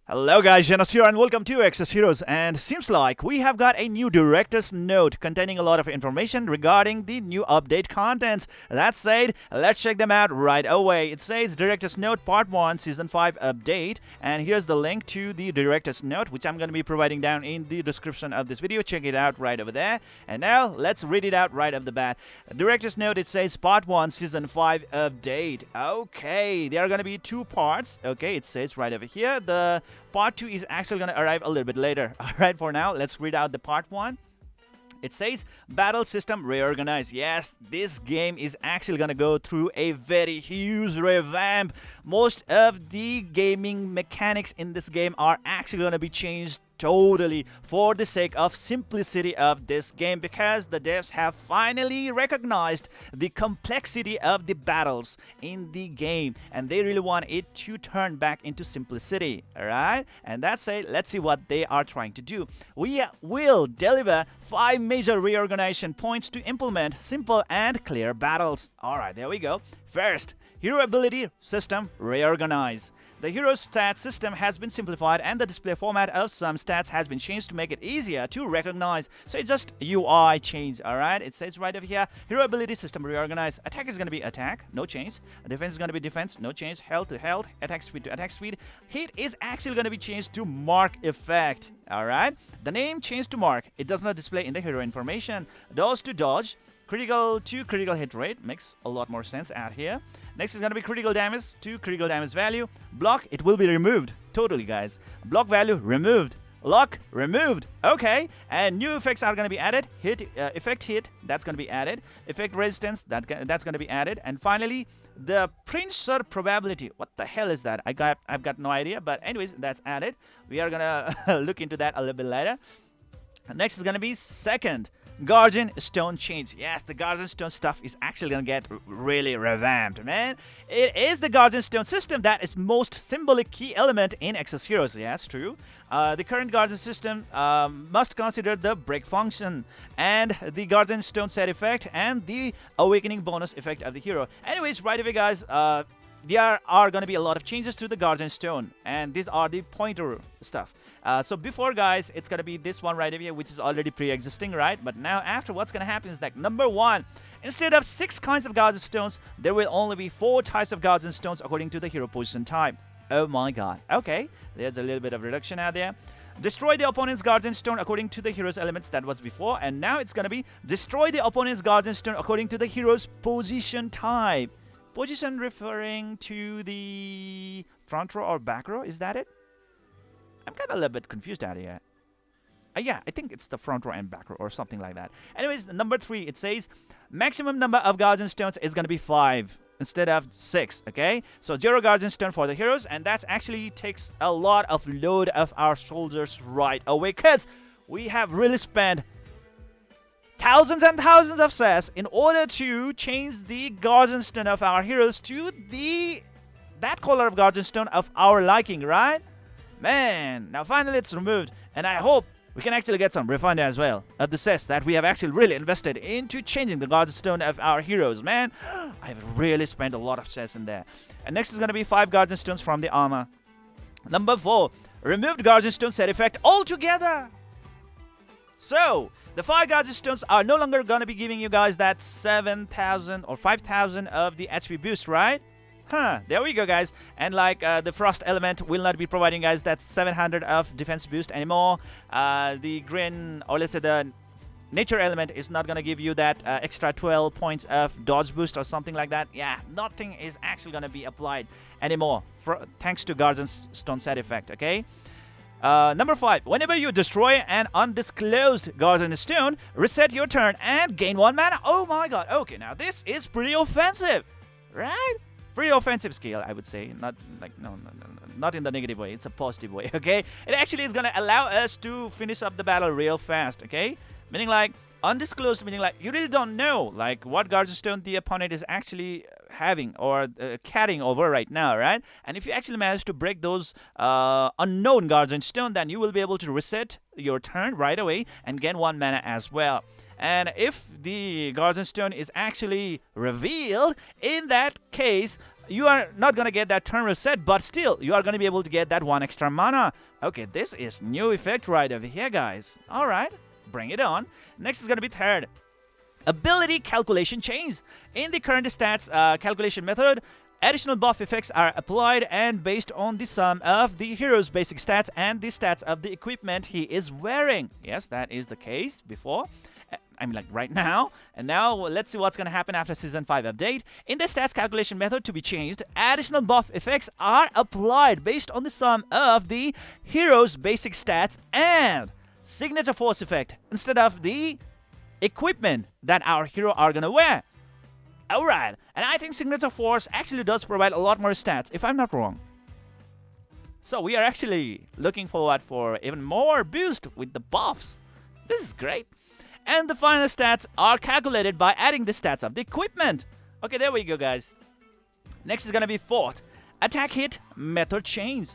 Hello guys, Zennosh here and welcome to Exos Heroes, and seems like we have got a new director's note containing a lot of information regarding the new update contents. That said, let's check them out right away. It says Director's Note Part 1 Season 5 Update, and here's the link to the Director's Note, which I'm going to be providing down in the description of this video. Check it out right over there. And now, let's read it out right off the bat. Director's Note, it says Part 1 Season 5 Update. Okay, there are going to be two parts. Okay, it says right over here. The Part 2 is actually going to arrive a little bit later. Alright, for now, let's read out the Part 1. It says Battle System Reorganize. Yes, this game is actually going to go through a very huge revamp. Most of the gaming mechanics in this game are actually going to be changed totally for the sake of simplicity of this game, because the devs have finally recognized the complexity of the battles in the game and they really want it to turn back into simplicity. Alright, and that's it. Let's see what they are trying to do. We will deliver 5 major reorganization points to implement simple and clear battles. Alright, there we go. First, Hero Ability System Reorganize. The hero stat system has been simplified and the display format of some stats has been changed to make it easier to recognize. So it's just UI change, alright? It says right over here, Hero Ability System Reorganize. Attack is going to be attack, no change. Defense is going to be defense, no change. Health to health, attack speed to attack speed. Hit is actually going to be changed to mark effect, alright? The name changed to mark. It does not display in the hero information. Dodge to dodge. Critical to critical hit rate makes a lot more sense out here. Next is going to be critical damage to critical damage value. Block, it will be removed. Totally, guys. Block value removed. Lock removed. Okay. And new effects are going to be added. Hit, effect hit, that's going to be added. Effect resistance, that's going to be added. And finally, the pincer probability. What the hell is that? I've got no idea. But anyways, that's added. We are going to look into that a little bit later. Next is going to be second, Guardian Stone change. Yes, the Guardian Stone stuff is actually gonna get really revamped, man. It is the Guardian Stone system that is most symbolic key element in Exos Heroes. Yes, true. The current Guardian system must consider the break function and the Guardian Stone set effect and the awakening bonus effect of the hero. Anyways, right away, guys. There are going to be a lot of changes to the Guardian Stone, and these are the pointer stuff. So before, guys, it's going to be this one right here, which is already pre-existing, right? But now after, what's going to happen is that number 1, instead of 6 kinds of Guardian Stones, there will only be 4 types of Guardian Stones according to the hero position type. Oh my god. Okay, there's a little bit of reduction out there. Destroy the opponent's Guardian Stone according to the hero's elements. That was before, and now it's going to be destroy the opponent's Guardian Stone according to the hero's position type. Position referring to the front row or back row, is that it? I'm kind of a little bit confused out here. Yeah, I think it's the front row and back row or something like that. Anyways, number 3, it says maximum number of Guardian Stones is going to be 5 instead of 6, okay? So 0 Guardian Stone for the heroes, and that actually takes a lot of load of our soldiers right away, because we have really spent thousands and thousands of sets in order to change the Guardian Stone of our heroes to that color of Guardian Stone of our liking, right? Man, now finally it's removed, and I hope we can actually get some refund as well of the sets that we have actually really invested into changing the Guardian Stone of our heroes, man. I've really spent a lot of sets in there. And next is going to be 5 Guardian Stones from the armor. Number 4, removed Guardian Stone set effect altogether. So the 5 Guardian Stones are no longer going to be giving you guys that 7,000 or 5,000 of the HP boost, right? There we go, guys. And like the Frost element will not be providing guys that 700 of defense boost anymore. The green, or let's say the nature element, is not going to give you that extra 12 points of dodge boost or something like that. Yeah, nothing is actually going to be applied anymore thanks to Guardian Stone set effect, okay? Number 5, whenever you destroy an undisclosed Guardian Stone, reset your turn and gain 1 mana. Oh my god. Okay, now this is pretty offensive, right? Pretty offensive skill, I would say. Not like, no, not in the negative way. It's a positive way, okay? It actually is going to allow us to finish up the battle real fast, okay? Meaning like, undisclosed, meaning like, you really don't know, like, what Guardian Stone the opponent is actually having or carrying over right now, right? And if you actually manage to break those unknown Guardian Stone, then you will be able to reset your turn right away and gain 1 mana as well. And if the Guardian Stone is actually revealed, in that case, you are not going to get that turn reset, but still, you are going to be able to get that 1 extra mana. Okay, this is new effect right over here, guys. Alright, bring it on. Next is going to be third. Ability calculation change. In the current stats calculation method, additional buff effects are applied and based on the sum of the hero's basic stats and the stats of the equipment he is wearing. Yes, that is the case before. I mean, like right now. And now let's see what's going to happen after Season 5 update. In the stats calculation method to be changed, additional buff effects are applied based on the sum of the hero's basic stats and signature force effect instead of the equipment that our hero are going to wear. Alright, and I think signature force actually does provide a lot more stats, if I'm not wrong. So we are actually looking forward for even more boost with the buffs. This is great. And the final stats are calculated by adding the stats of the equipment. Okay, there we go, guys. Next is going to be fourth. Attack hit method change.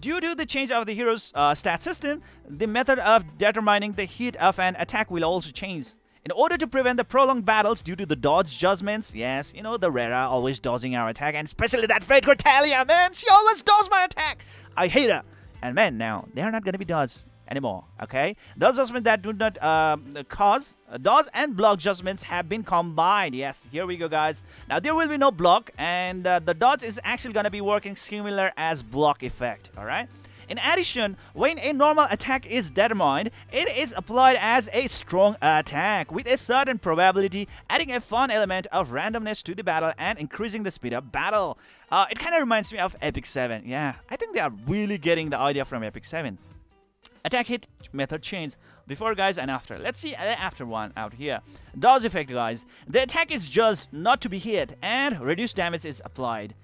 Due to the change of the hero's stat system, the method of determining the hit of an attack will also change. In order to prevent the prolonged battles due to the dodge judgments, yes, you know, the Rera always dodging our attack, and especially that Fate Cortalia, man, she always does my attack. I hate her. And man, now, they're not going to be dodged anymore, okay? Those judgments that do not cause dodge and block judgments have been combined. Yes, here we go, guys. Now there will be no block, and the dodge is actually going to be working similar as block effect, all right? In addition, when a normal attack is determined, it is applied as a strong attack with a certain probability, adding a fun element of randomness to the battle and increasing the speed of battle. It kind of reminds me of Epic 7. Yeah, I think they are really getting the idea from Epic 7. Attack hit method change before, guys, and after. Let's see the after one out here. Dodge effect, guys. The attack is just not to be hit and reduced damage is applied.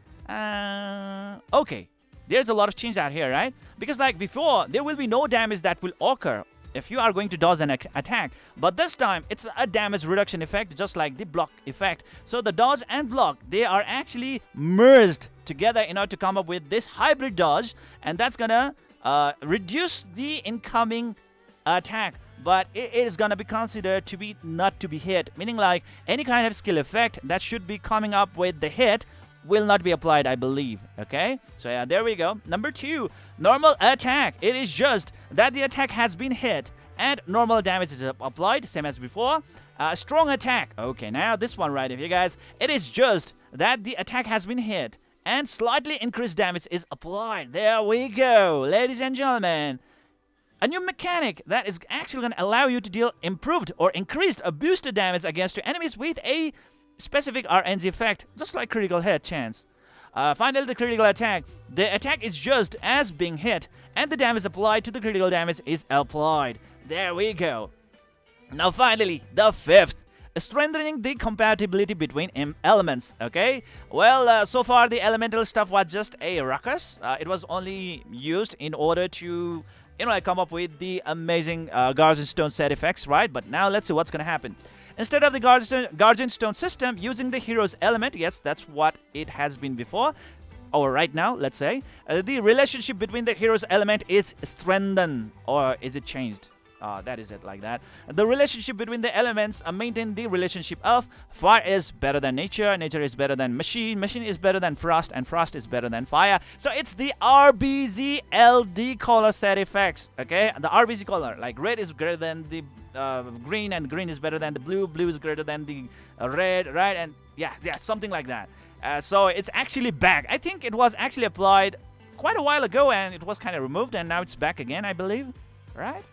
Okay, there's a lot of change out here, right? Because like before, there will be no damage that will occur if you are going to dodge an attack, but this time it's a damage reduction effect, just like the block effect. So the dodge and block, they are actually merged together in order to come up with this hybrid dodge, and that's gonna reduce the incoming attack, but it is gonna be considered to be not to be hit, meaning like any kind of skill effect that should be coming up with the hit will not be applied, I believe. Okay, so yeah, there we go. Number 2, normal attack. It is just that the attack has been hit and normal damage is applied, same as before. Strong attack. Okay, now this one right here, guys. It is just that the attack has been hit and slightly increased damage is applied. There we go, ladies and gentlemen. A new mechanic that is actually going to allow you to deal improved or increased or boosted damage against your enemies with a specific RNG effect, just like critical hit chance. Finally, the critical attack. The attack is just as being hit, and the damage applied to the critical damage is applied. There we go. Now, finally, the 5th. Strengthening the compatibility between elements, okay? Well, so far the elemental stuff was just a ruckus. It was only used in order to, you know, like come up with the amazing Guardian Stone set effects, right? But now let's see what's gonna happen. Instead of the Guardian Stone system using the hero's element, yes, that's what it has been before, or right now, let's say, the relationship between the hero's element is strengthened, or is it changed? That is it, like that. The relationship between the elements maintain the relationship of fire is better than nature, nature is better than machine, machine is better than frost, and frost is better than fire. So it's the RBZ LD color set effects, okay? The RBZ color, like red is greater than the green, and green is better than the blue, blue is greater than the red, right? And yeah, something like that. So it's actually back. I think it was actually applied quite a while ago, and it was kind of removed, and now it's back again, I believe, right?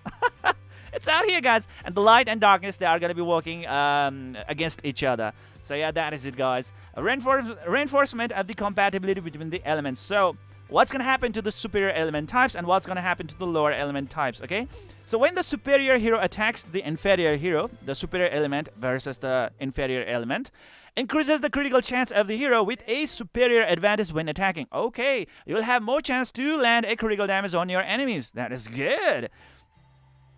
It's out here, guys, and the light and darkness, they are going to be working against each other. So yeah, that is it, guys. Reinforcement of the compatibility between the elements. So what's going to happen to the superior element types and what's going to happen to the lower element types, okay? So when the superior hero attacks the inferior hero, the superior element versus the inferior element, increases the critical chance of the hero with a superior advantage when attacking. Okay, you'll have more chance to land a critical damage on your enemies. That is good.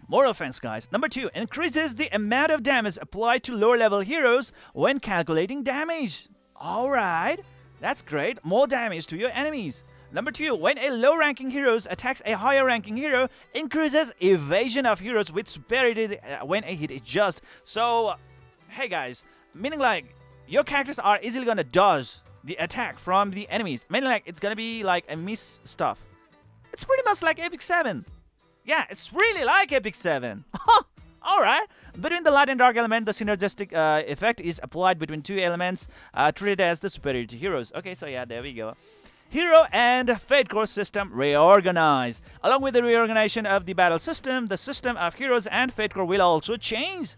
More offense, guys. Number 2, increases the amount of damage applied to lower level heroes when calculating damage. Alright, that's great. More damage to your enemies. Number 2, when a low ranking hero attacks a higher ranking hero, increases evasion of heroes with superiority when a hit is just. So, hey guys, meaning like your characters are easily gonna dodge the attack from the enemies. Mainly like it's gonna be like a miss stuff. It's pretty much like Epic 7. Yeah, it's really like Epic 7. Alright. Between the light and dark element, the synergistic effect is applied between two elements treated as the superiority heroes. Okay, so yeah, there we go. Hero and Fate Core system reorganized. Along with the reorganization of the battle system, the system of heroes and Fate Core will also change.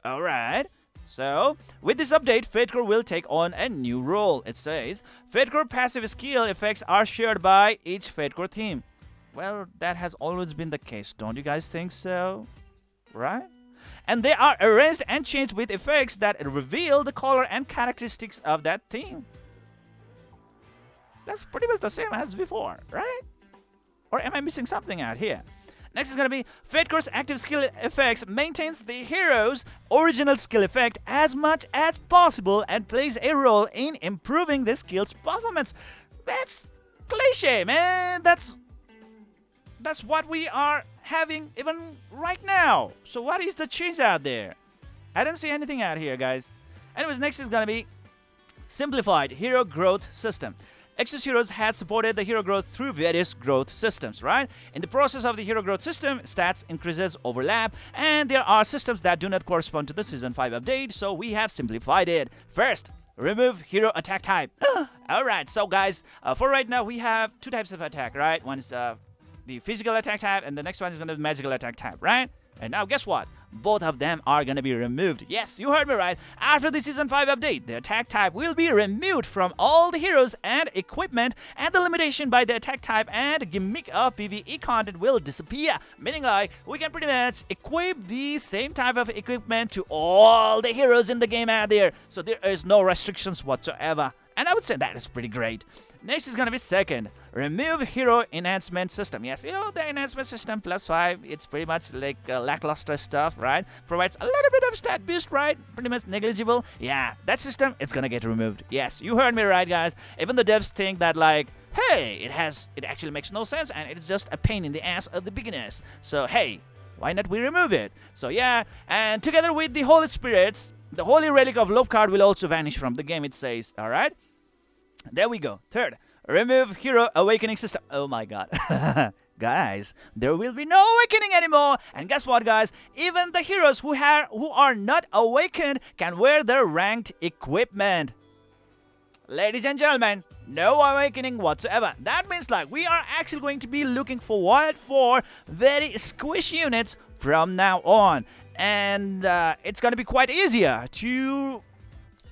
Alright. So, with this update, Fate Core will take on a new role. It says, Fate Core passive skill effects are shared by each Fate Core team. Well, that has always been the case. Don't you guys think so? Right? And they are arranged and changed with effects that reveal the color and characteristics of that theme. That's pretty much the same as before, right? Or am I missing something out here? Next is going to be Fate Core's active skill effects maintains the hero's original skill effect as much as possible and plays a role in improving the skill's performance. That's cliche, man. That's what we are having even right now. So what is the change out there? I don't see anything out here, guys. Anyways, next is going to be simplified hero growth system. Exos Heroes has supported the hero growth through various growth systems, right? In the process of the hero growth system, stats increases overlap, and there are systems that do not correspond to the Season 5 update, so we have simplified it. First, remove hero attack type. Alright, so guys, for right now, we have two types of attack, right? One is the physical attack type, and the next one is going to be magical attack type, right? And now guess what? Both of them are going to be removed. Yes, you heard me right. After the Season 5 update, the attack type will be removed from all the heroes and equipment, and the limitation by the attack type and gimmick of PvE content will disappear. Meaning like, we can pretty much equip the same type of equipment to all the heroes in the game out there. So there is no restrictions whatsoever. And I would say that is pretty great. Next is going to be second, remove hero enhancement system. Yes, you know, the enhancement system +5, it's pretty much like lackluster stuff, right? Provides a little bit of stat boost, right? Pretty much negligible. Yeah, that system, it's going to get removed. Yes, you heard me right, guys. Even the devs think that like, hey, it actually makes no sense and it's just a pain in the ass of the beginners. So, hey, why not we remove it? So, yeah, and together with the Holy Spirits, the Holy Relic of Love card will also vanish from the game, it says, alright? There we go. Third, remove hero awakening system. Oh my god. Guys, there will be no awakening anymore. And guess what, guys? Even the heroes who are not awakened can wear their ranked equipment. Ladies and gentlemen, no awakening whatsoever. That means like we are actually going to be looking forward for very squishy units from now on. And it's going to be quite easier to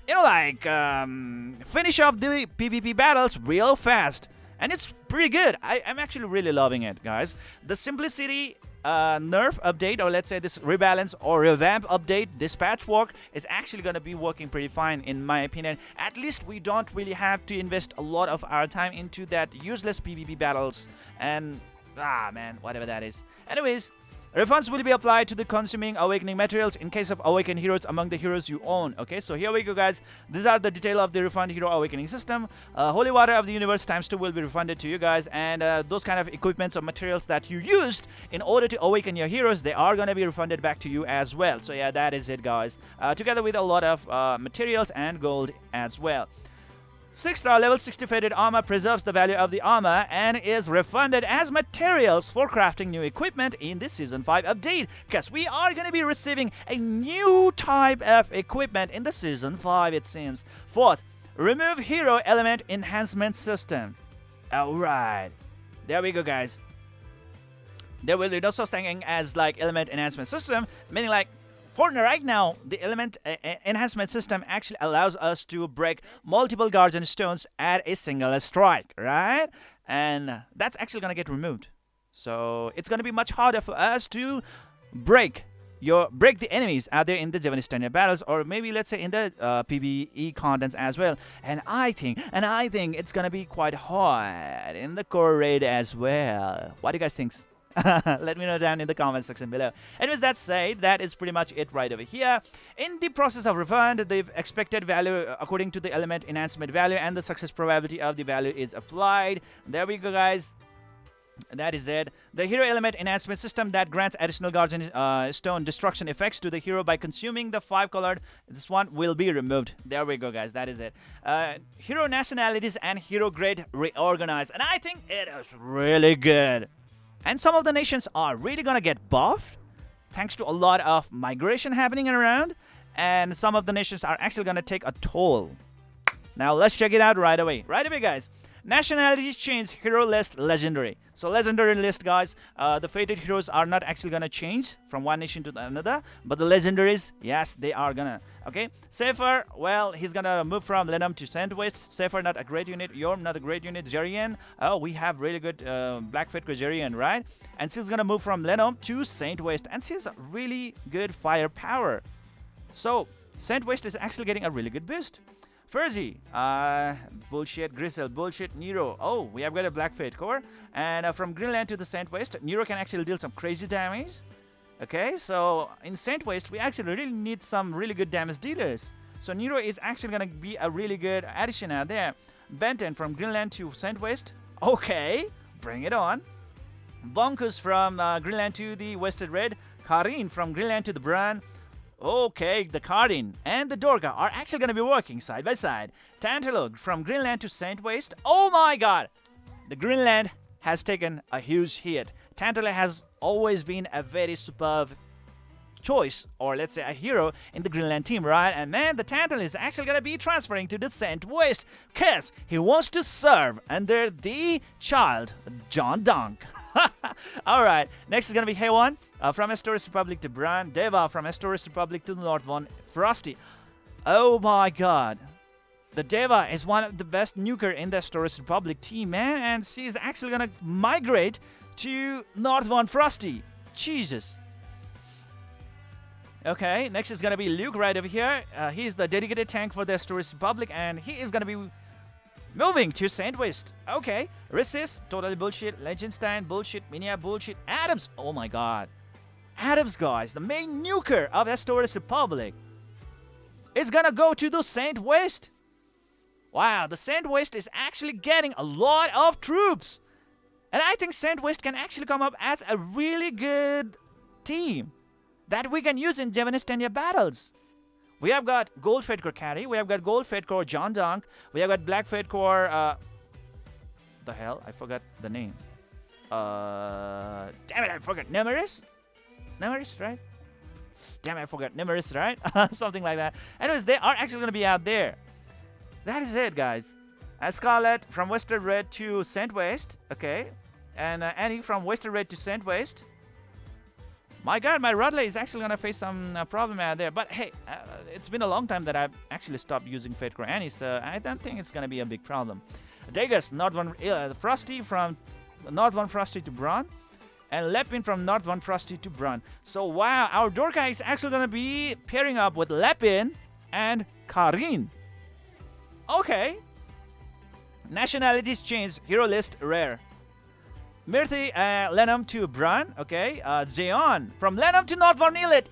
finish off the PvP battles real fast. And it's pretty good. I'm actually really loving it, guys. The Simplicity nerf update, or let's say this rebalance or revamp update, this patchwork is actually going to be working pretty fine in my opinion. At least we don't really have to invest a lot of our time into that useless PvP battles. And, man, whatever that is. Anyways, refunds will be applied to the consuming awakening materials in case of awakened heroes among the heroes you own. Okay, so here we go, guys. These are the detail of the refund hero awakening system. Holy water of the universe ×2 will be refunded to you guys, and those kind of equipments or materials that you used in order to awaken your heroes, they are going to be refunded back to you as well. So yeah, that is it, guys. Together with a lot of materials and gold as well. 6-star level 60 faded armor preserves the value of the armor and is refunded as materials for crafting new equipment in the Season 5 update, because we are going to be receiving a new type of equipment in the Season 5, it seems. Fourth, remove hero element enhancement system. Alright, there we go, guys. There will be no such thing as like element enhancement system, meaning like for right now, the element enhancement system actually allows us to break multiple guardian stones at a single strike, right? And that's actually going to get removed. So it's going to be much harder for us to break the enemies out there in the Japanese standard battles, or maybe let's say in the PvE contents as well. And I think it's going to be quite hard in the core raid as well. What do you guys think? Let me know down in the comment section below. Anyways, that said, that is pretty much it right over here. In the process of refund, the expected value according to the element enhancement value and the success probability of the value is applied. There we go, guys. That is it. The hero element enhancement system that grants additional guardian stone destruction effects to the hero by consuming the 5 colored. This one will be removed. There we go, guys. That is it. Hero nationalities and hero grade reorganized. And I think it is really good. And some of the nations are really going to get buffed thanks to a lot of migration happening around. And some of the nations are actually going to take a toll. Now, let's check it out right away. Right away, guys. Nationalities change hero list legendary. So legendary list, guys, the fated heroes are not actually gonna change from one nation to another, but the legendaries, yes, they are gonna. Okay, Safer, well, he's gonna move from Lenham to Sandwest. Safer, not a great unit. Yorm, not a great unit. Jerian, oh, we have really good Black Fate Jerian, right? And she's gonna move from Lenham to Saint West, and she's a really good firepower. So Saint West is actually getting a really good boost. Furzy, bullshit. Grisel, bullshit. Nero, oh, we have got a Black Fate core. And from Greenland to the Saint West, Nero can actually deal some crazy damage. Okay, so in Saint West, we actually really need some really good damage dealers. So Nero is actually going to be a really good addition out there. Benton from Greenland to Saint West, okay, bring it on. Bonkus from Greenland to the Wested Red. Karin from Greenland to the Bran. Okay, the Karin and the Dorga are actually going to be working side by side. Tantalug from Greenland to Saint West. Oh my god! The Greenland has taken a huge hit. Tantalug has always been a very superb choice, or let's say a hero in the Greenland team, right? And man, the Tantalug is actually going to be transferring to the Saint West because he wants to serve under the child, John Dunk. Alright, next is going to be Haywan. From Astoris Republic to Bran. Deva from Astoris Republic to the North Von Frosty. Oh my god. The Deva is one of the best nuker in the Astoris Republic team, man. And she is actually going to migrate to North Von Frosty. Jesus. Okay, next is going to be Luke right over here. He's the dedicated tank for the Astoris Republic. And he is going to be moving to Saint West. Okay. Resist, totally bullshit. Legendstein, bullshit. Minia, bullshit. Adams, oh my god. Adams, guys, the main nuker of Astoris Republic, is gonna go to the Saint West. Wow, the Saint West is actually getting a lot of troops. And I think Saint West can actually come up as a really good team that we can use in Javanistania battles. We have got Gold Fate Core Caddy, we have got Gold Fate Core John Dunk, we have got Black Fate Core, the hell, I forgot the name. Damn it, I forgot. Nemeris, right? Damn it, I forgot. Nemeris, right? Something like that. Anyways, they are actually going to be out there. That is it, guys. Scarlet from Western Red to Saint West. Okay. And Annie from Western Red to Saint West. My god, my Rudley is actually going to face some problem out there. But hey, it's been a long time that I've actually stopped using Fate Core Annie, so I don't think it's going to be a big problem. Dagus, North One Frosty from North One Frosty to Braun. And Lepin from North One Frosty to Brun. So wow, our Dorka is actually going to be pairing up with Lepin and Karin. Okay. Nationalities change. Hero list rare. Mirthi, Lenham to Brun. Okay. Zeon from Lenham to North Von Elite.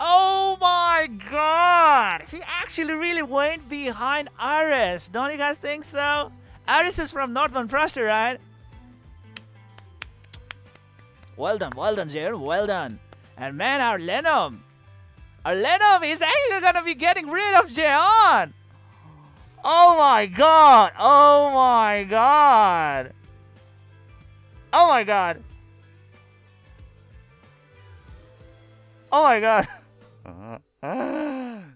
Oh my god. He actually really went behind Ares. Don't you guys think so? Ares is from North Von Frosty, right? Well done, Jair, well done. And man, our Lenham is actually gonna be getting rid of Jeon. Oh my god, oh my god. Oh my god. Oh my god.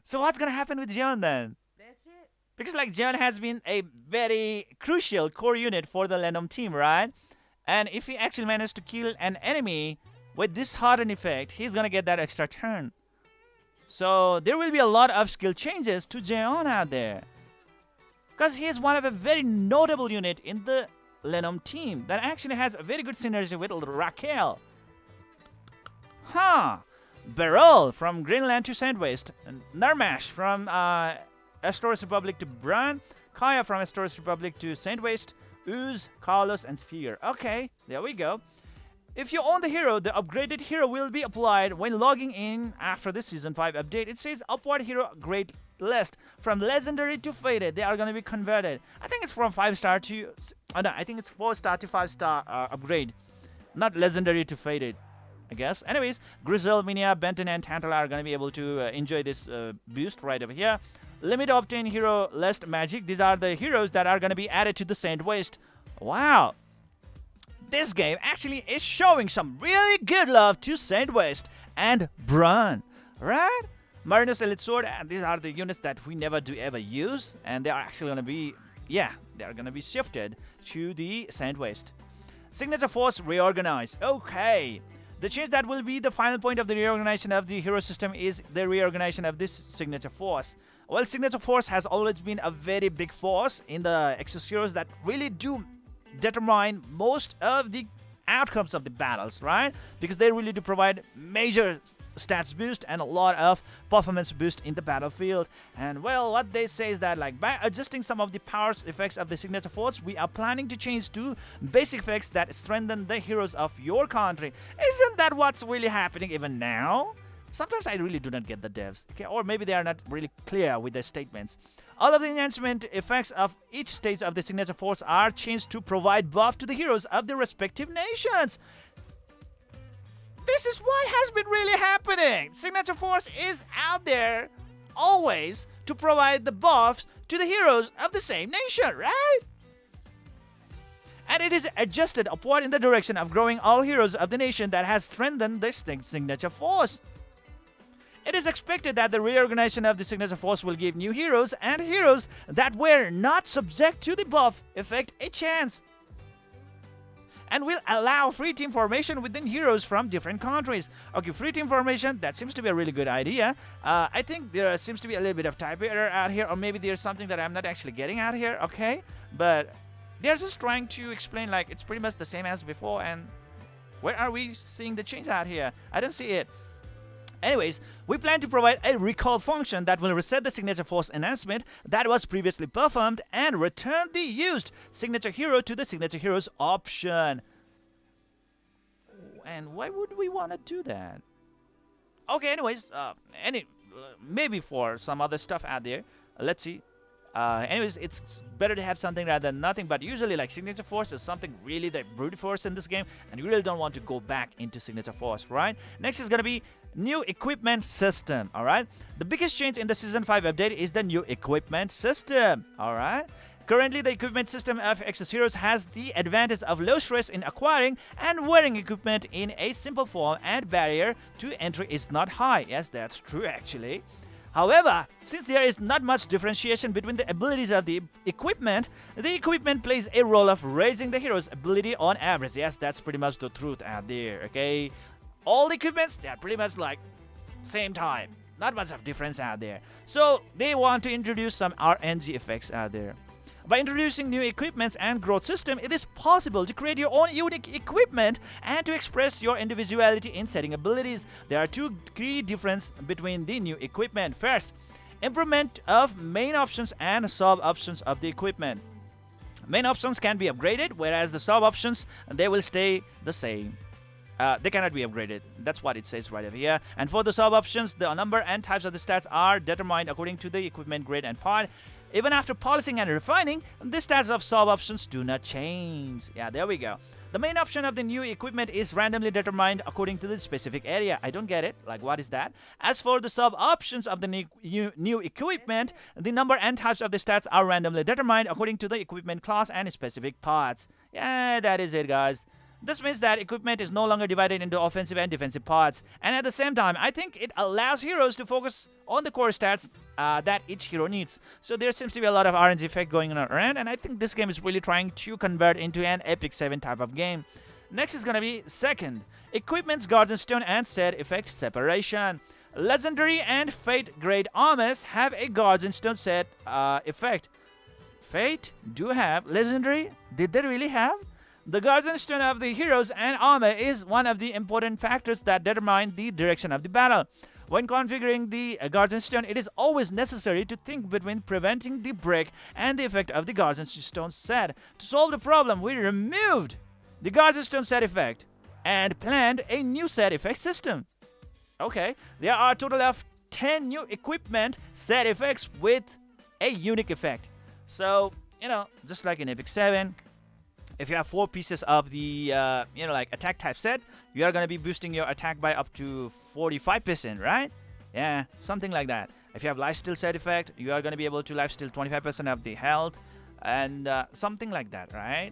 So what's gonna happen with Jeon then? That's it. Because like Jeon has been a very crucial core unit for the Lenham team, right? And if he actually manages to kill an enemy with this harden effect, he's gonna get that extra turn. So there will be a lot of skill changes to Jeon out there. Because he is one of a very notable unit in the Lenham team that actually has a very good synergy with Raquel. Beryl from Greenland to Sandwest. Narmash from Astoris Republic to Bran. Kaya from Astoris Republic to Sandwest. Ooze, Carlos, and Seer. Okay, there we go. If you own the hero, the upgraded hero will be applied when logging in after the Season 5 update. It says upward hero grade list. From legendary to fated, they are going to be converted. I think it's from 5-star to... no, I think it's 4-star to 5-star upgrade. Not legendary to faded, I guess. Anyways, Grizzle, Minia, Benton, and Tantala are going to be able to enjoy this boost right over here. Limit obtain hero list magic. These are the heroes that are going to be added to the Saint West. Wow. This game actually is showing some really good love to Saint West and Brun, right? Marinus Elite Sword, and these are the units that we never do ever use, and they are actually going to be, yeah, they are going to be shifted to the Saint West. Signature Force Reorganize. Okay. The change that will be the final point of the reorganization of the hero system is the reorganization of this Signature Force. Well, Signature Force has always been a very big force in the Exos heroes that really do determine most of the outcomes of the battles, right? Because they really do provide major stats boost and a lot of performance boost in the battlefield. And well, what they say is that like by adjusting some of the powers effects of the Signature Force, we are planning to change to basic effects that strengthen the heroes of your country. Isn't that what's really happening even now? Sometimes I really do not get the devs, okay? Or maybe they are not really clear with their statements. All of the enhancement effects of each stage of the Signature Force are changed to provide buff to the heroes of the respective nations. This is what has been really happening. Signature Force is out there always to provide the buffs to the heroes of the same nation, right? And it is adjusted upward in the direction of growing all heroes of the nation that has strengthened the Signature Force. It is expected that the reorganization of the Signature Force will give new heroes and heroes that were not subject to the buff effect a chance, and will allow free team formation within heroes from different countries. Okay, free team formation, that seems to be a really good idea. I think there seems to be a little bit of type error out here, or maybe there's something that I'm not actually getting out here, okay? But they're just trying to explain like it's pretty much the same as before, and where are we seeing the change out here? I don't see it. Anyways, we plan to provide a recall function that will reset the Signature Force enhancement that was previously performed and return the used Signature Hero to the Signature Heroes option. And why would we want to do that? Okay, anyways, maybe for some other stuff out there. Let's see. Anyways, it's better to have something rather than nothing, but usually like Signature Force is something really the brute force in this game, and you really don't want to go back into Signature Force, right? Next is going to be new equipment system, alright? The biggest change in the Season 5 update is the new equipment system, alright? Currently, the equipment system of Exos Heroes has the advantage of low stress in acquiring and wearing equipment in a simple form, and barrier to entry is not high. Yes, that's true actually. However, since there is not much differentiation between the abilities of the equipment plays a role of raising the hero's ability on average. Yes, that's pretty much the truth out there, okay? All the equipments, they're pretty much like same time. Not much of difference out there. So, they want to introduce some RNG effects out there. By introducing new equipments and growth system, it is possible to create your own unique equipment and to express your individuality in setting abilities. There are two key differences between the new equipment. First, improvement of main options and sub options of the equipment. Main options can be upgraded, whereas the sub options, they will stay the same. They cannot be upgraded. That's what it says right over here. And for the sub options, the number and types of the stats are determined according to the equipment grade and part. Even after polishing and refining, the stats of sub options do not change. Yeah, there we go. The main option of the new equipment is randomly determined according to the specific area. I don't get it. Like, what is that? As for the sub options of the new equipment, the number and types of the stats are randomly determined according to the equipment class and specific parts. Yeah, that is it, guys. This means that equipment is no longer divided into offensive and defensive parts. And at the same time, I think it allows heroes to focus on the core stats that each hero needs. So there seems to be a lot of RNG effect going on around, and I think this game is really trying to convert into an Epic 7 type of game. Next is going to be second, Equipment's Guardian Stone and set effect separation. Legendary and Fate grade armors have a Guardian Stone set effect. Fate do have. Legendary, did they really have? The Guardian Stone of the heroes and armor is one of the important factors that determine the direction of the battle. When configuring the Guardian Stone, it is always necessary to think between preventing the break and the effect of the Guardian Stone set. To solve the problem, we removed the Guardian Stone set effect and planned a new set effect system. Okay, there are a total of 10 new equipment set effects with a unique effect. So, you know, just like in Epic 7, If you have 4 pieces of the like attack type set, you are going to be boosting your attack by up to 45%, right? Yeah, something like that. If you have lifesteal set effect, you are going to be able to lifesteal 25% of the health, and something like that, right?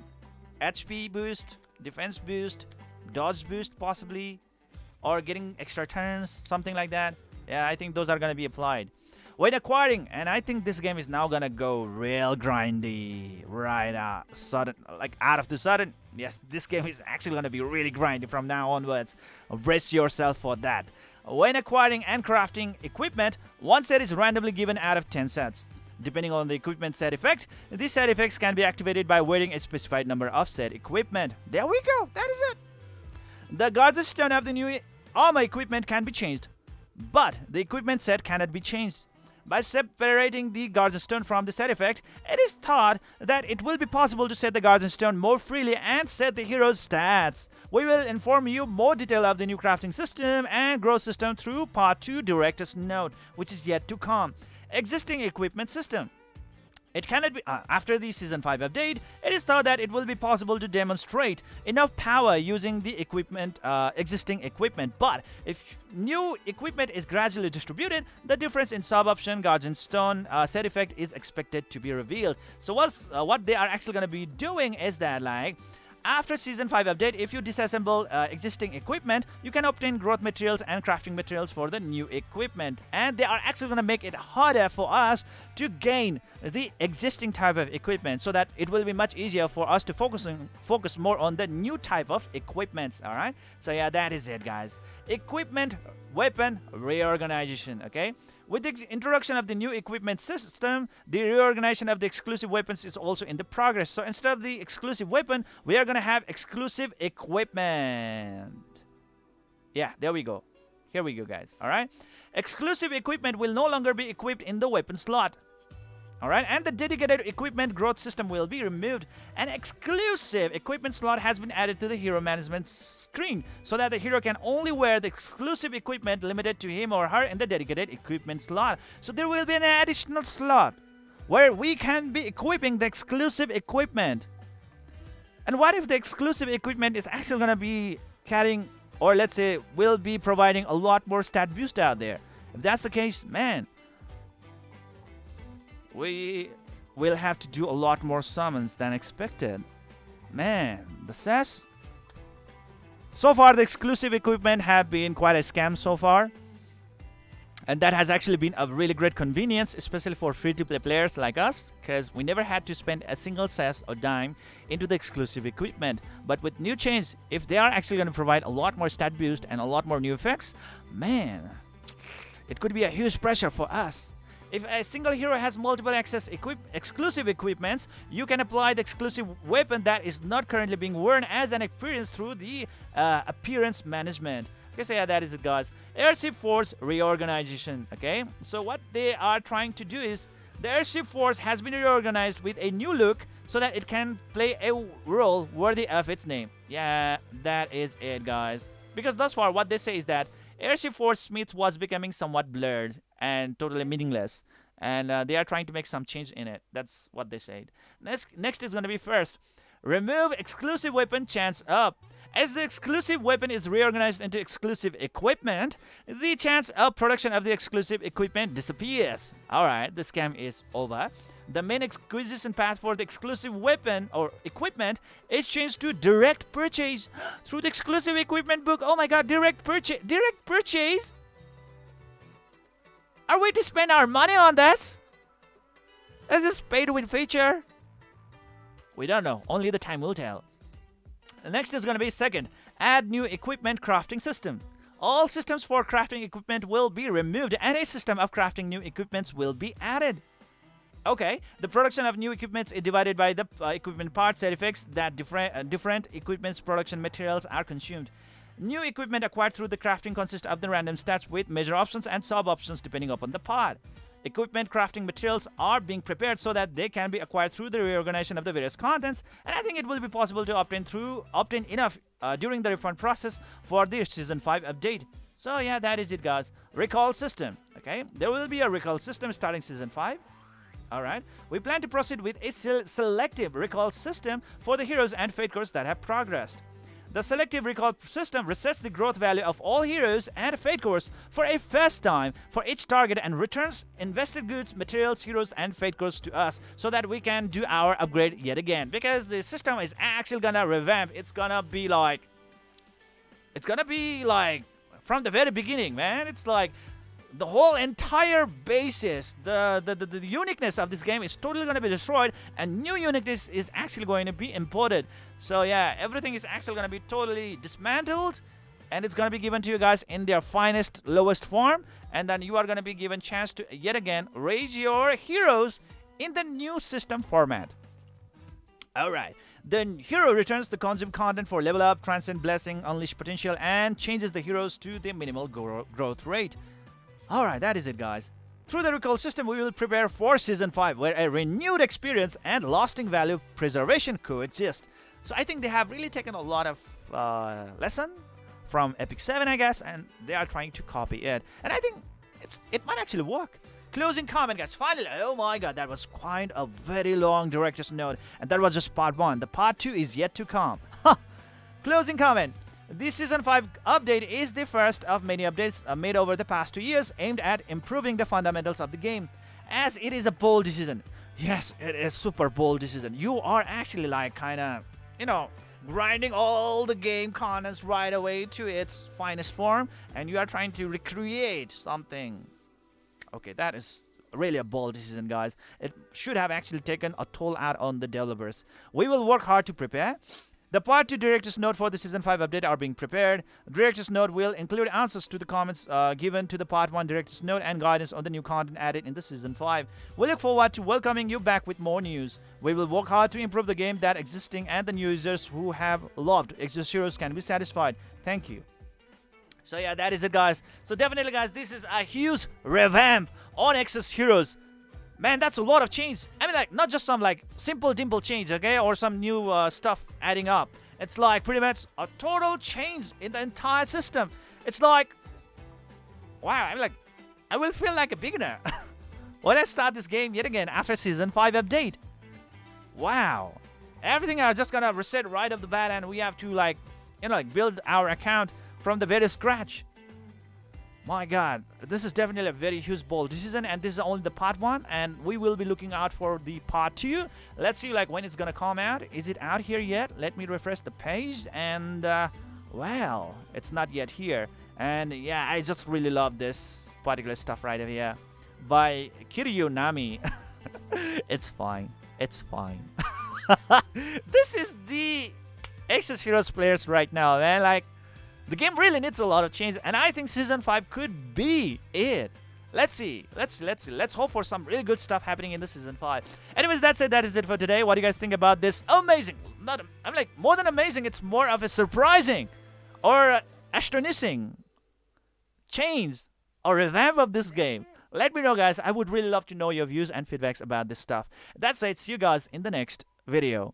HP boost, defense boost, dodge boost possibly, or getting extra turns, something like that. Yeah, I think those are going to be applied when acquiring, and I think this game is now gonna go real grindy right sudden, like out of the sudden. Yes, this game is actually gonna be really grindy from now onwards. Brace yourself for that. When acquiring and crafting equipment, one set is randomly given out of 10 sets. Depending on the equipment set effect, these set effects can be activated by wearing a specified number of set equipment. There we go, that is it. The guards stone of the new armor equipment can be changed, but the equipment set cannot be changed. By separating the Guardian Stone from the set effect, it is thought that it will be possible to set the Guardian Stone more freely and set the hero's stats. We will inform you more detail of the new crafting system and growth system through Part 2 Director's Note, which is yet to come. Existing equipment system. It cannot be after the Season 5 update, it is thought that it will be possible to demonstrate enough power using the existing equipment. But if new equipment is gradually distributed, the difference in sub-option Guardian Stone set effect is expected to be revealed. So what they are actually going to be doing is that, like, after Season 5 update, if you disassemble existing equipment, you can obtain growth materials and crafting materials for the new equipment. And they are actually going to make it harder for us to gain the existing type of equipment, so that it will be much easier for us to focus more on the new type of equipments. Alright, so yeah, that is it, guys. Equipment weapon reorganization. Okay, with the introduction of the new equipment system, the reorganization of the exclusive weapons is also in the progress. So instead of the exclusive weapon, we are going to have exclusive equipment. Yeah, there we go. Here we go, guys. All right. Exclusive equipment will no longer be equipped in the weapon slot. All right, and the dedicated equipment growth system will be removed. An exclusive equipment slot has been added to the hero management screen, so that the hero can only wear the exclusive equipment limited to him or her in the dedicated equipment slot. So there will be an additional slot where we can be equipping the exclusive equipment. And what if the exclusive equipment is actually going to be carrying, or let's say will be providing a lot more stat boost out there? If that's the case, man, we will have to do a lot more summons than expected. Man, the sass. So far, the exclusive equipment have been quite a scam so far. And that has actually been a really great convenience, especially for free-to-play players like us, because we never had to spend a single sass or dime into the exclusive equipment. But with new change, if they are actually going to provide a lot more stat boost and a lot more new effects, man, it could be a huge pressure for us. If a single hero has multiple exclusive equipments, you can apply the exclusive weapon that is not currently being worn as an experience through the appearance management. Okay, so yeah, that is it, guys. Airship Force Reorganization. Okay, so what they are trying to do is the Airship Force has been reorganized with a new look so that it can play a role worthy of its name. Yeah, that is it, guys. Because thus far, what they say is that Airship Force Smith was becoming somewhat blurred and totally meaningless, and they are trying to make some change in it. That's what they said. Next is going to be first, remove exclusive weapon chance up. As the exclusive weapon is reorganized into exclusive equipment, the chance of production of the exclusive equipment disappears. Alright, the scam is over. The main acquisition path for the exclusive weapon or equipment is changed to direct purchase through the exclusive equipment book. Oh my god, direct purchase! Direct purchase? Are we to spend our money on this? Is this pay-to-win feature? We don't know. Only the time will tell. The next is going to be second, add new equipment crafting system. All systems for crafting equipment will be removed and a system of crafting new equipments will be added. Okay, the production of new equipments is divided by the equipment parts set effects that different equipment's production materials are consumed. New equipment acquired through the crafting consists of the random stats with major options and sub options depending upon the part. Equipment crafting materials are being prepared so that they can be acquired through the reorganization of the various contents, and I think it will be possible to obtain enough during the refund process for the Season 5 update. So yeah, that is it, guys. Recall system. Okay, there will be a recall system starting Season 5. Alright, we plan to proceed with a selective recall system for the heroes and fate cores that have progressed. The selective recall system resets the growth value of all heroes and fate cores for a first time for each target and returns invested goods, materials, heroes, and fate cores to us so that we can do our upgrade yet again. Because the system is actually gonna revamp. It's gonna be like from the very beginning, man. It's like the whole entire basis, the uniqueness of this game is totally going to be destroyed, and new uniqueness is actually going to be imported. So yeah, everything is actually going to be totally dismantled, and it's going to be given to you guys in their finest, lowest form, and then you are going to be given chance to yet again raise your heroes in the new system format. Alright, the hero returns the consumed content for level up, transcend blessing, unleash potential, and changes the heroes to the minimal growth rate. Alright, that is it, guys. Through the recall system, we will prepare for Season 5, where a renewed experience and lasting value preservation coexist. So I think they have really taken a lot of lesson from Epic 7, I guess, and they are trying to copy it. And I think it might actually work. Closing comment, guys. Finally, oh my god, that was quite a very long director's note. And that was just part 1. The part 2 is yet to come. Closing comment. This Season 5 update is the first of many updates made over the past 2 years aimed at improving the fundamentals of the game, as it is a bold decision. Yes, it is super bold decision. You are actually like kind of, grinding all the game contents right away to its finest form, and you are trying to recreate something. Okay, that is really a bold decision, guys. It should have actually taken a toll out on the developers. We will work hard to prepare. The Part 2 Director's Note for the Season 5 update are being prepared. Director's Note will include answers to the comments given to the Part 1 Director's Note and guidance on the new content added in the Season 5. We look forward to welcoming you back with more news. We will work hard to improve the game that existing and the new users who have loved Exos Heroes can be satisfied. Thank you. So yeah, that is it, guys. So definitely, guys, this is a huge revamp on Exos Heroes. Man, that's a lot of change. I mean, like, not just some, like, simple dimple change, okay? Or some new stuff adding up. It's, like, pretty much a total change in the entire system. It's like, wow, I mean, like, I will feel like a beginner when I start this game yet again after Season 5 update. Wow. Everything are just gonna reset right off the bat, and we have to, like, build our account from the very scratch. My god, this is definitely a very huge bold decision, and this is only the part 1, and we will be looking out for the part 2. Let's see like when it's gonna come out. Is it out here yet? Let me refresh the page, and well, it's not yet here. And yeah, I just really love this particular stuff right here by Kiryu Nami. It's fine. It's fine. This is the Exos Heroes players right now, man. Like, the game really needs a lot of change, and I think Season 5 could be it. Let's see. Let's hope for some really good stuff happening in the Season 5. Anyways, that's it. That is it for today. What do you guys think about this amazing, I'm like, more than amazing, it's more of a surprising or astonishing change or revamp of this game? Let me know, guys. I would really love to know your views and feedbacks about this stuff. That's it. See you guys in the next video.